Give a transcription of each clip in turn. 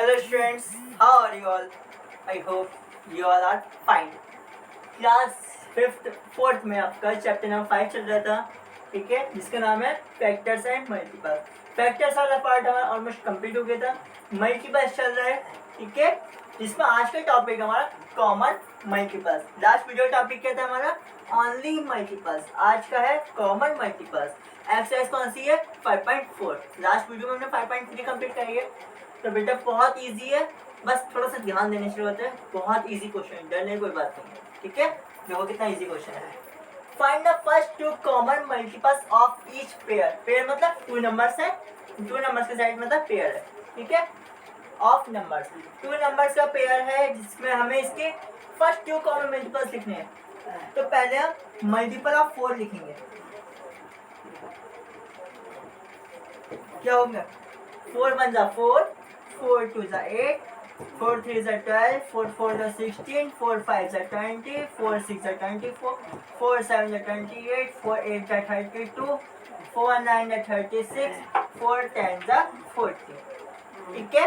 Hello students, how are you all? I hope you all are fine. Class fourth में आपका chapter number 5 चल रहा था, ठीक है, जिसका नाम है फैक्टर्स एंड मल्टीपल्स। फैक्टर्स वाला पार्ट हमारा ऑलमोस्ट कंप्लीट हो गया था। मल्टीपल्स चल रहा है, ठीक है, जिसमें आज का टॉपिक हमारा common multiples. Last video topic क्या था हमारा? Only multiples. आज का है कॉमन मल्टीपल्स। एक्सरसाइज कौन सी है? 5.4। लास्ट वीडियो में हमने 5.3 कंप्लीट करी है। तो बेटा बहुत इजी है, बस थोड़ा सा ध्यान देने की जरूरत है। बहुत इजी क्वेश्चन है, डरने कोई बात नहीं है, ठीक है। देखो कितना इजी क्वेश्चन है। Find the first two common multiples of each pair. Pair मतलब टू नंबर्स है, टू नंबर्स के साइड मतलब पेयर है, ठीक है। ऑफ नंबर्स, टू नंबर्स का पेयर है जिसमें हमें इसके फर्स्ट टू कॉमन मल्टीपल्स लिखने हैं। तो पहले हम मल्टीपल ऑफ 4 लिखेंगे। क्या होगा? 4 1 जा 4, 4 2 जा 8, 4 3 जा 12, 4 4 जा 16, 4 5 जा 20, 4 6 जा 24, 4 7 जा 28, 4 8 जा 32, 4 9 जा 36, 4 10 जा 40। ठीक है,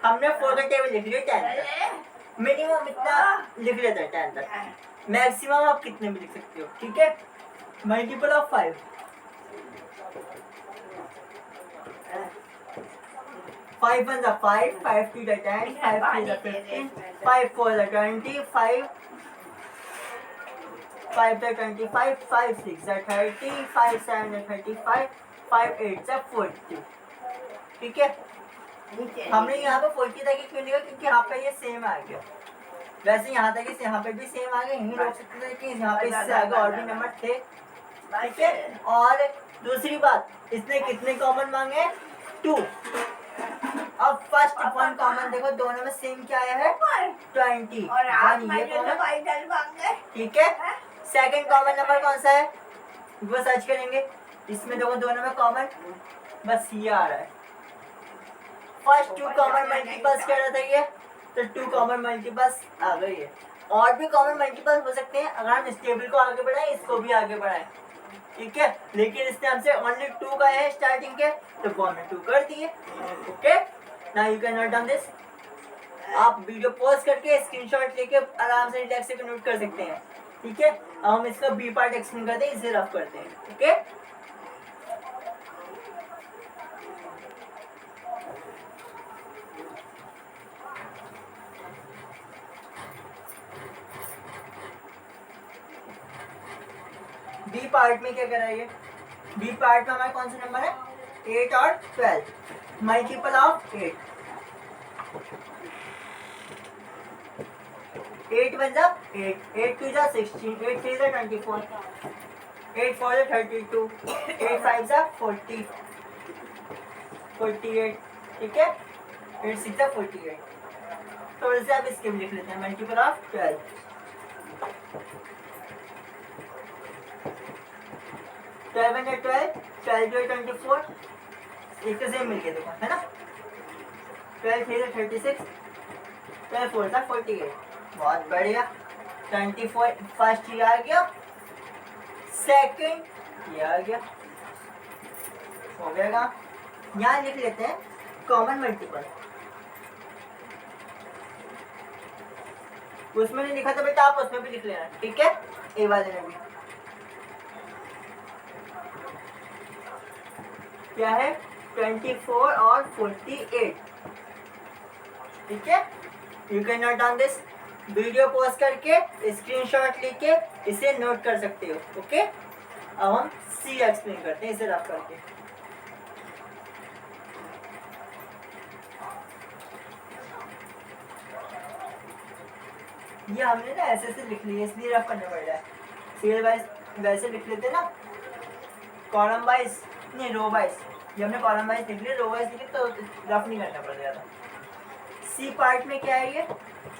हमने 4 का टेबल लिख लिया 10 तक। मिनिमम इतना लिख लेते हैं 10 तक। मैक्सिमम आप कितने भी लिख सकते हो, ठीक है। मल्टीपल ऑफ 5, 5 1 जा 5, 5 2 जा 10, 5 3 जा 15, 5 4 जा 20, 5 5 जा 25, 5 6 जा 30, 5 7 जा 35, 5 8 जा 40। ठीक है, हमने यहाँ पे 40 तक क्यों लिखा? क्योंकि यहाँ पे ये सेम आ गया। वैसे यहाँ तक यहाँ पे भी सेम आ गया, यहीं रोक सकते थे कि यहाँ पे इससे आगे और भी नंबर थे, ठीक है। और दूसरी बात, इसने कितने कॉमन मांगे? 2। अब फर्स्ट वन कॉमन देखो, दोनों में सेम क्या आया है? 20। और ये कॉमन, ठीक है। सेकंड कॉमन नंबर कौन सा है वो सर्च करेंगे। इसमें देखो दोनों में कॉमन बस ये आ रहा है। फर्स्ट टू कॉमन मल्टीपल्स कह रहा था ये, तो 2 कॉमन मल्टीपल्स आ गई है। और भी कॉमन मल्टीपल्स हो सकते हैं अगर हम इस टेबल को आगे बढ़ाएं, इसको भी आगे बढ़ाएं, ठीक है। लेकिन इसने हमसे ओनली 2 का है स्टार्टिंग के, तो वो हमने 2 कर दिए। Okay, now you can note down this. आप वीडियो पॉज करके स्क्रीनशॉट लेके आराम से रिलैक्स से नोट कर सकते हैं, ठीक है। अब हम इसका बी पार्ट एक्सप्लेन करते हैं, इसे रफ करते हैं, ओके। बी पार्ट में क्या करा है? बी पार्ट में हमारा कौन सा नंबर है? 8 और 12। मल्टीपल ऑफ 8, 8 1 जा 8, 8 2 जा 16, 8 3 जा 24, 8 4 जा 32, 8 5 जा 40, 48, ठीक है। 8 6 जा 48। थोड़े से आप इसके भी लिख लेते हैं, मल्टीपल ऑफ 12। 12 1 जा 12, 12 2 24, एक तो सेम मिल गया देखो, है ना। 12 3 जा 36, 12 4 जा 48। बहुत बढ़िया। 24 फर्स्ट ये आ गया, सेकंड ये आ गया, हो जाएगा। यहाँ लिख लेते हैं कॉमन मल्टीपल। उसमें नहीं लिखा था बेटा, आप उसमें भी लिख लेना, ठीक है। ए वाले में भी क्या है? 24 और 48, ठीक है। You can note down this. Video pause करके स्क्रीनशॉट लेके इसे नोट कर सकते हो, ओके। अब हम सी एक्सप्लेन करते हैं, इसे रफ करके। ये हमने ना ऐसे लिख लिया, इसलिए रफ करना पड़ रहा है। सीरियल वाइज वैसे लिख लेते ना, कॉलम वाइज नहीं, रो वाइज। जब हमने कॉलम वाइज लिख लिया, रो वाइज लिखे तो रफ नहीं करना पड़ जाता। सी पार्ट में क्या है? ये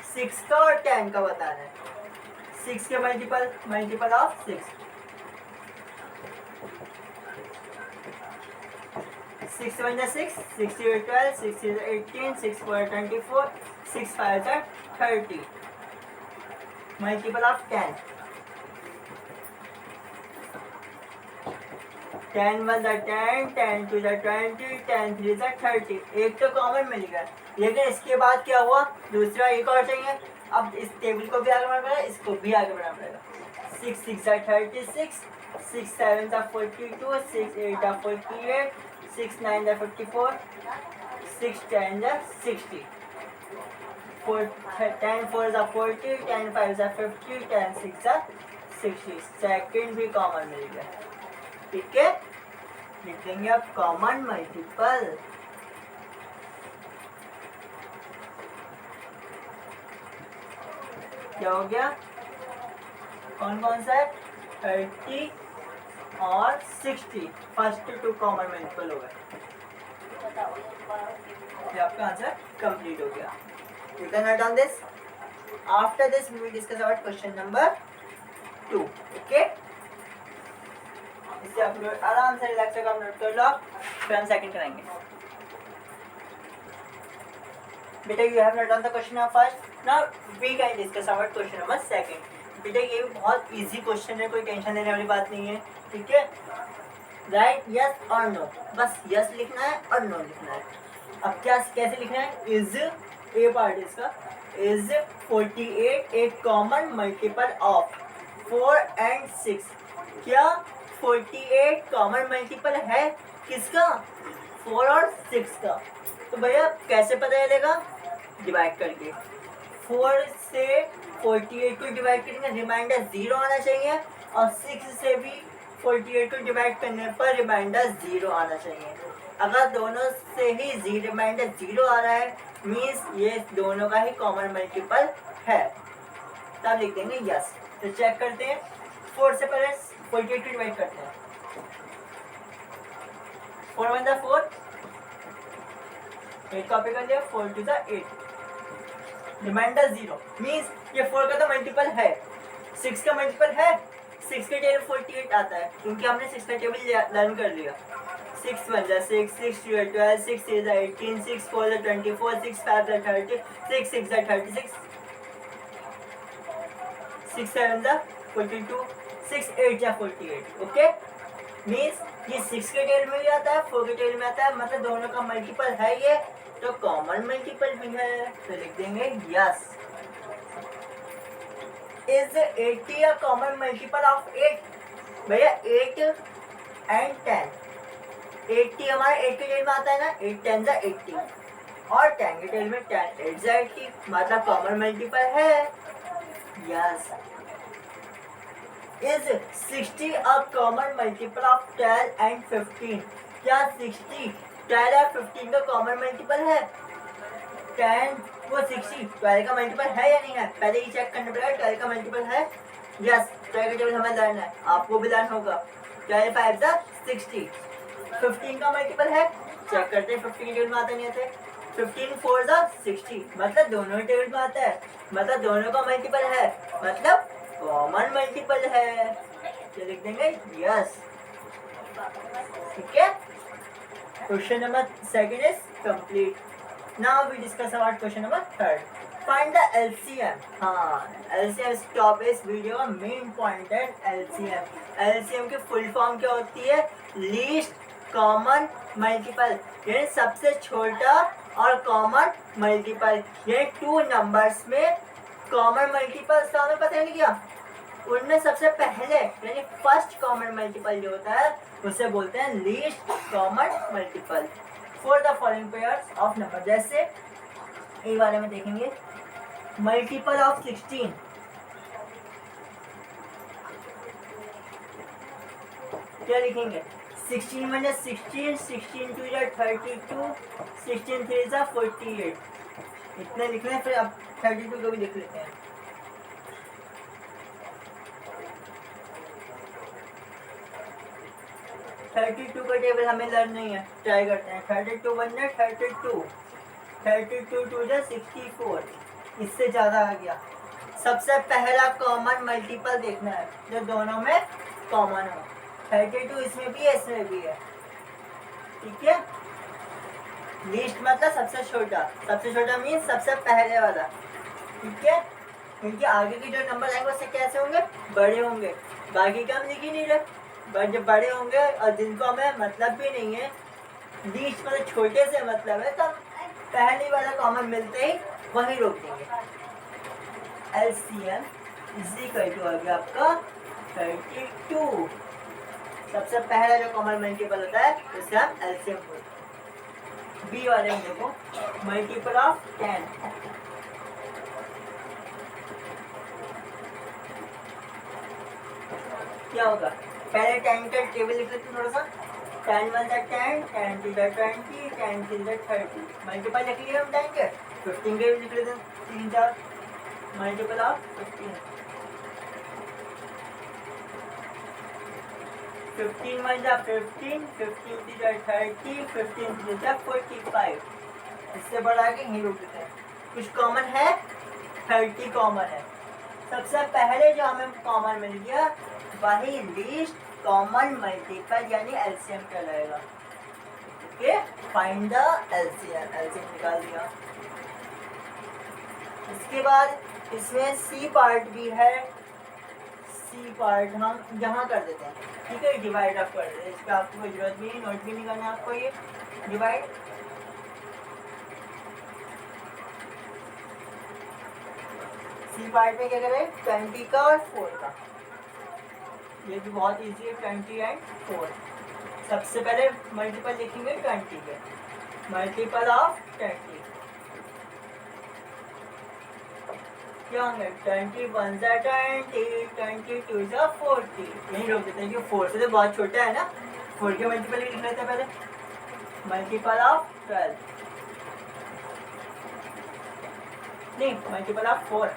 6 का और 10 का बताना है। 6 के मल्टीपल ऑफ 6, 6 1 जा 6, 6 2 12, 6 3 18, 6 4 24, 6 5 जा 30। Multiple of 10, 10 1 the 10, 10 2 the 20, 10 3 the 30। एक तो कॉमन मिल गया, लेकिन इसके बाद क्या हुआ, दूसरा एक और चाहिए। अब इस टेबल को भी आगे बढ़ाना पड़ेगा, इसको भी आगे बढ़ाना पड़ेगा। 6 6 the 36, 6 7 the 42, 6 8 the 48, 6 9 the 54, 6 10 the 60, 10 4 the 40, 10 5 the 50, 10 6 the 60। Second भी कॉमन मिल गया। ठीक है, लिख देंगे अब कॉमन मल्टीपल। क्या हो गया, कौन कौन सा है, 30 और 60। फर्स्ट टू कॉमन मल्टीपल हो गए। ये आपका आंसर कंप्लीट हो गया। You can write down this. After this, we will discuss about question number 2. Okay? इससे आप लोग आराम से रिलैक्स होकर नोट कर लो, फिर हम सेकंड करेंगे। बेटा, you have not done the question number first. Now we can discuss about question number second. बेटा, ये बहुत इजी क्वेश्चन है, कोई टेंशन लेने वाली बात नहीं है। ठीक है, राइट यस और नो, बस यस लिखना है और नो लिखना है। अब क्या कैसे लिखना है, इज ए पार्ट इसका, इज 48 एक कॉमन मल्टीपल ऑफ 4 and 6। क्या 48 कॉमन मल्टीपल है किसका, 4 और 6 का। तो भैया कैसे पता चलेगा, डिवाइड करके। 4 से 48 को डिवाइड करेंगे, रिमाइंडर 0 आना चाहिए, और 6 से भी 48 को डिवाइड करने पर रिमाइंडर 0 आना चाहिए। अगर दोनों से ही रिमाइंडर 0 आ रहा है, मीन्स ये दोनों का ही कॉमन मल्टीपल है, तब लिख देंगे यस। तो चेक करते हैं, 4 से पहले 48 को डिवाइड करते हैं। 4 1 द 4, 8 कॉपी कर लिया, 4 2 द 8, रिमाइंडर 0, मीन्स ये 4 का तो मल्टीपल है, 6 का मल्टीपल है, 6 के टेबल 48 आता है, क्योंकि हमने 6 का टेबल लर्न कर लिया। 6 1 the 6, 6 2 the 12, 6 3 the 18, 6 4 the 24, 6 5 the 30, 6 6 the 36, 6 7 the 42, 6 8 the 48। Okay, means ये 6 के टेबल में भी आता है, 4 के टेबल में आता है, मतलब दोनों का मल्टीपल है ये, तो कॉमन मल्टीपल भी है, तो लिख देंगे yes. Is 80 a common multiple of 8। भैया 8 and 10, 80 हमारे 8 के टेबल में आता है ना, 8 10 द 80, और 10 के टेबल में 10 8 द 80, मतलब कॉमन मल्टीपल है, yes. Is 60 a common multiple of 12 and 15। क्या 60 12 और 15 का कॉमन मल्टीपल है, 10 वो 60 12 का मल्टीपल है या नहीं है, पहले ही चेक करना पड़ेगा 12 का मल्टीपल है, यस। 12 का टेबल हमें लर्न है, आपको भी लर्न होगा। 12 5 द 60, 15 का मल्टीपल है, चेक करते हैं 15 के टेबल में आता नहीं आते, 15 4 द 60, मतलब दोनों टेबल में आता है, मतलब दोनों का मल्टीपल है, मतलब कॉमन मल्टीपल है, तो लिख देंगे यस। ठीक है, question number second is complete. Now we discuss about question number third, find the LCM. हाँ, एलसीएम स्टॉप इस वीडियो का मेन पॉइंट है एलसीएम। एलसीएम की फुल फॉर्म क्या होती है, लीस्ट कॉमन मल्टीपल, यानी सबसे छोटा और कॉमन मल्टीपल, यानी 2 नंबर्स में कॉमन मल्टीपल्स का हमें पता नहीं क्या, उनमें सबसे पहले यानी फर्स्ट कॉमन मल्टीपल जो होता है उसे बोलते हैं least common multiple for the following pairs of number. जैसे ए वाले में देखेंगे, मल्टीपल ऑफ 16, क्या लिखेंगे, 16 माइनस 16, 16 2 या 32, 16 3 जा 48, इतने लिख रहे हैं, फिर अब 32 को भी लिख लेते हैं। थर्टी टू का टेबल हमें लर्न नहीं है, ट्राई करते हैं। 32 बनना 32, 32 2 जा 64, इससे ज़्यादा आ गया। सबसे पहला कॉमन मल्टीपल देखना है जो दोनों में कॉमन हो। 32 इसमें भी है, इसमें भी है, ठीक है। लीस्ट मतलब सबसे छोटा, सबसे छोटा मीन्स सबसे पहले वाला, ठीक है। क्योंकि आगे के जो नंबर आएंगे उससे कैसे होंगे, बड़े होंगे, बाकी का हम लिख ही नहीं रहे, बट जब बड़े होंगे और जिनको हमें मतलब भी नहीं है, लीस्ट मतलब छोटे से मतलब है, तब पहली वाला कॉमन मिलते ही वही रोक देंगे। LCM इज इक्वल टू आ गया आपका 32। सबसे पहला जो कॉमन मल्टीपल होता है उसे हम LCM बोलते हैं। बी वाले में देखो मल्टीपल ऑफ 10, क्या होगा? पहले 10 का टेबल लिख लेते हैं थोड़ा सा। 10 1 10, 10 2 20, 10 3 30। मल्टीपल लिख लिए हम 10 के, 15 के लिख लेते हैं 3 4 मल्टीपल ऑफ 15। 15 1 जा 15, 15 3 जा 30, 15 3 जा 45। इससे बढ़ा के नहीं रुक देते हैं। कुछ कॉमन है, 30 कॉमन है। सबसे पहले जो हमें कॉमन मिल गया वही लीस्ट कॉमन मल्टीपल यानी LCM कहलाएगा। Okay, find the LCM। LCM निकाल दिया। इसके बाद इसमें C पार्ट भी है। C पार्ट हम यहाँ कर देते हैं, ठीक है, डिवाइड अप कर देते हैं। इसका आपको कोई जरूरत भी नहीं, नोट भी नहीं करना आपको। ये डिवाइड C पार्ट में क्या करें? 20 का और 4 का। ये भी बहुत इजी है, 20 एंड 4। सबसे पहले मल्टीपल लिखेंगे 20 के, मल्टीपल ऑफ 20 क्या होंगे? 21 जा 20, 22 जा 40। यही रोक देते हैं कि 4 से तो बहुत छोटा है ना। 4 के मल्टीपल लिख लेते हैं पहले, मल्टीपल ऑफ 12, नहीं मल्टीपल ऑफ 4।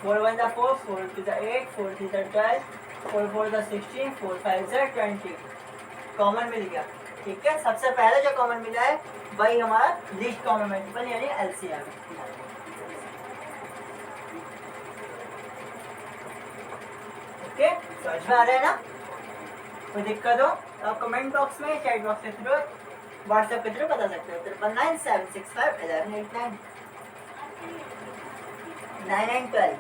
4 1 जा 4, 4 2 जा 8, 4 3 जा 12, 4 4 जा 16, 4 5 जा 20। कॉमन मिल गया, ठीक है। सबसे पहले जो कॉमन मिला है वही हमारा लीस्ट कॉमन मल्टीपल यानी LCM। ओके, समझ में आ रहा है ना? कोई दिक्कत हो तो आप कमेंट बॉक्स में, चैट बॉक्स के थ्रू, व्हाट्सएप के थ्रू बता सकते हो। 9997651189 9 and 12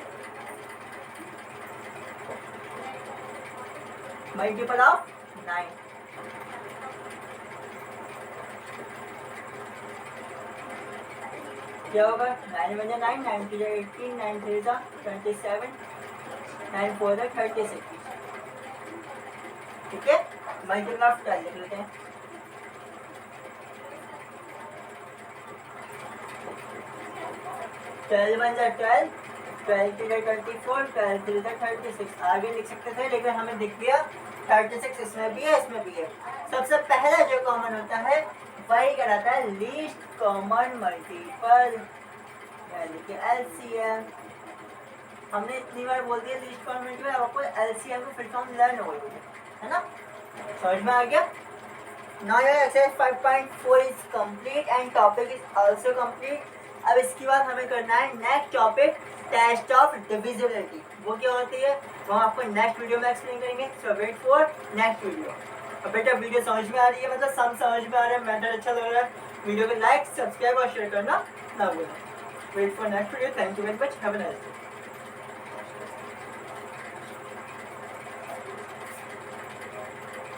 मल्टीपल ऑफ 9। क्या होगा? 9 1 जा 9, 9 2 जा 18, 9 3 जा 27, 9 4 जा 36, ठीक है। मल्टीपल ऑफ 12 लिख लेते हैं। 12 1 जा 12, 12 2 जा 24, 12 3 जा 36। आगे लिख सकते थे लेकिन हमें दिख गया 36 इसमें भी है, इसमें भी है। सबसे पहला जो कॉमन होता है वही कहलाता है लीस्ट कॉमन मल्टीपल यानी कि LCM। हमने इतनी बार बोल दिया लीस्ट कॉमन मल्टीपल, अब आपको LCM को फिर फॉर्म लर्न हो गई है ना? समझ में आ गया? Now your exercise 5.4 is complete and topic is also complete. अब इसके बाद हमें करना है next topic, test of divisibility. वो क्या होती है वो हम आपको नेक्स्ट वीडियो में एक्सप्लेन करेंगे। सो वेट फॉर नेक्स्ट वीडियो। अब बेटा वीडियो समझ में आ रही है, मतलब सब समझ में आ रहा है, मैटर अच्छा लग रहा है, वीडियो को लाइक सब्सक्राइब और शेयर करना ना भूलें। Wait for next video. Thank you very much, have a nice day.